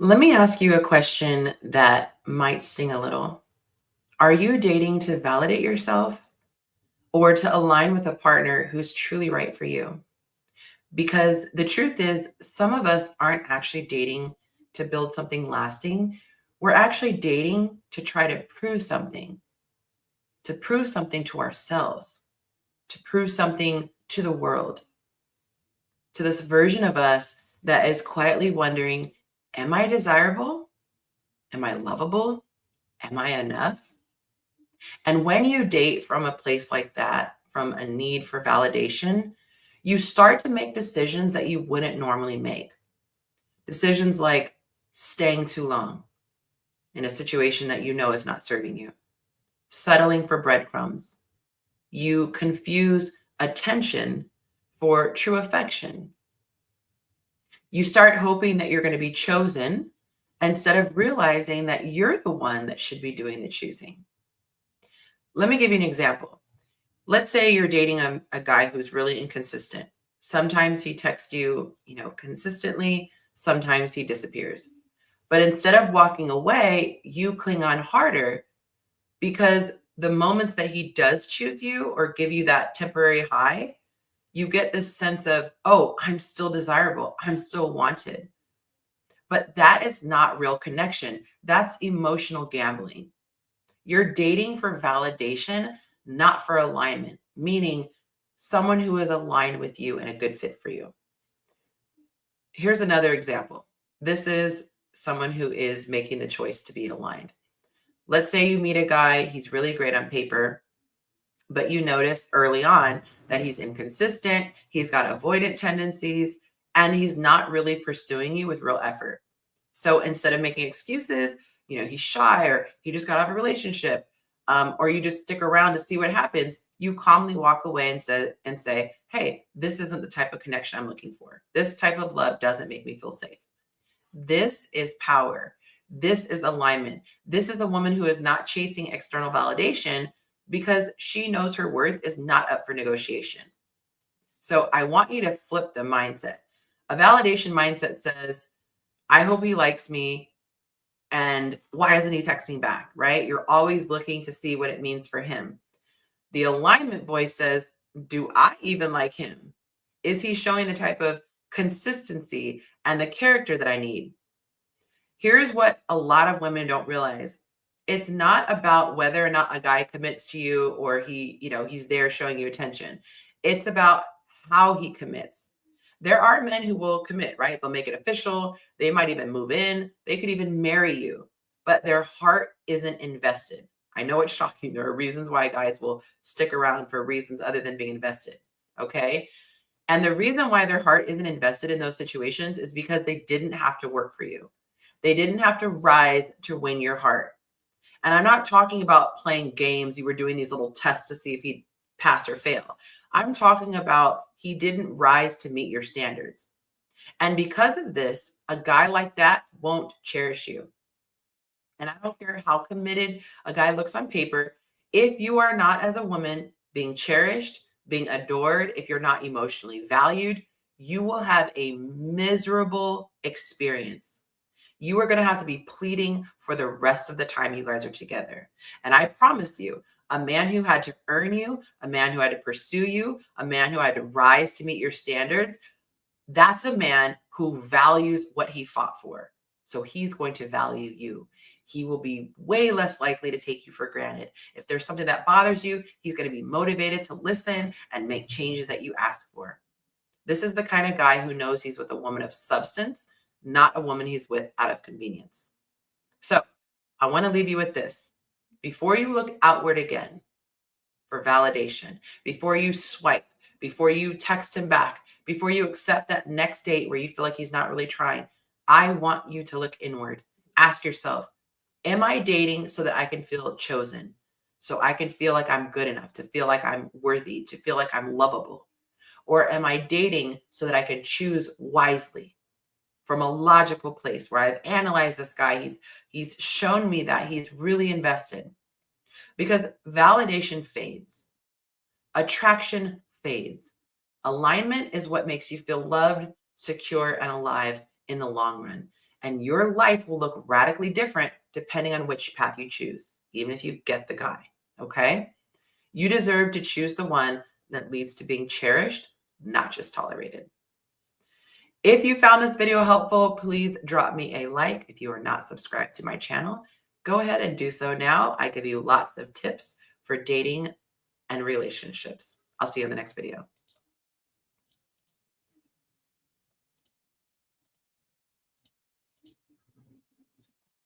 Let me ask you a question that might sting a little. Are you dating to validate yourself or to align with a partner who's truly right for you? Because the truth is, some of us aren't actually dating to build something lasting. We're actually dating to try to prove something to ourselves, to prove something to the world, to this version of us that is quietly wondering, am I desirable? Am I lovable? Am I enough? And when you date from a place like that, from a need for validation, you start to make decisions that you wouldn't normally make. Decisions like staying too long in a situation that you know is not serving you, settling for breadcrumbs. You confuse attention for true affection. You start hoping that you're going to be chosen instead of realizing that you're the one that should be doing the choosing. Let me give you an example. Let's say you're dating a guy who's really inconsistent. Sometimes he texts you, consistently. Sometimes he disappears. But instead of walking away, you cling on harder because the moments that he does choose you or give you that temporary high, you get this sense of, oh, I'm still desirable. I'm still wanted. But that is not real connection. That's emotional gambling. You're dating for validation, not for alignment, meaning someone who is aligned with you and a good fit for you. Here's another example. This is someone who is making the choice to be aligned. Let's say you meet a guy, he's really great on paper, but you notice early on that he's inconsistent, he's got avoidant tendencies, and he's not really pursuing you with real effort. So instead of making excuses, he's shy or he just got out of a relationship, or you just stick around to see what happens, you calmly walk away and say, hey, this isn't the type of connection I'm looking for. This type of love doesn't make me feel safe. This is power. This is alignment. This is the woman who is not chasing external validation because she knows her worth is not up for negotiation. So I want you to flip the mindset. A validation mindset says, I hope he likes me. And why isn't he texting back? Right? You're always looking to see what it means for him. The alignment voice says, do I even like him? Is he showing the type of consistency and the character that I need? Here's what a lot of women don't realize. It's not about whether or not a guy commits to you or he's there showing you attention. It's about how he commits. There are men who will commit, right? They'll make it official. They might even move in. They could even marry you, but their heart isn't invested. I know it's shocking. There are reasons why guys will stick around for reasons other than being invested. Okay. And the reason why their heart isn't invested in those situations is because they didn't have to work for you. They didn't have to rise to win your heart. And I'm not talking about playing games. You were doing these little tests to see if he'd pass or fail. I'm talking about he didn't rise to meet your standards. And because of this, a guy like that won't cherish you. And I don't care how committed a guy looks on paper. If you are not, as a woman, being cherished, being adored, if you're not emotionally valued, you will have a miserable experience. You are going to have to be pleading for the rest of the time you guys are together. And I promise you, a man who had to earn you, a man who had to pursue you, a man who had to rise to meet your standards, that's a man who values what he fought for. So he's going to value you. He will be way less likely to take you for granted. If there's something that bothers you, he's going to be motivated to listen and make changes that you ask for. This is the kind of guy who knows he's with a woman of substance, not a woman he's with out of convenience. So I want to leave you with this. Before you look outward again for validation, before you swipe, before you text him back, before you accept that next date where you feel like he's not really trying, I want you to look inward. Ask yourself, am I dating so that I can feel chosen? So I can feel like I'm good enough, to feel like I'm worthy, to feel like I'm lovable? Or am I dating so that I can choose wisely from a logical place where I've analyzed this guy? He's shown me that he's really invested. Because validation fades. Attraction fades. Alignment is what makes you feel loved, secure, and alive in the long run. And your life will look radically different depending on which path you choose, even if you get the guy. Okay? You deserve to choose the one that leads to being cherished, not just tolerated. If you found this video helpful, please drop me a like. If you are not subscribed to my channel, go ahead and do so now. I give you lots of tips for dating and relationships. I'll see you in the next video.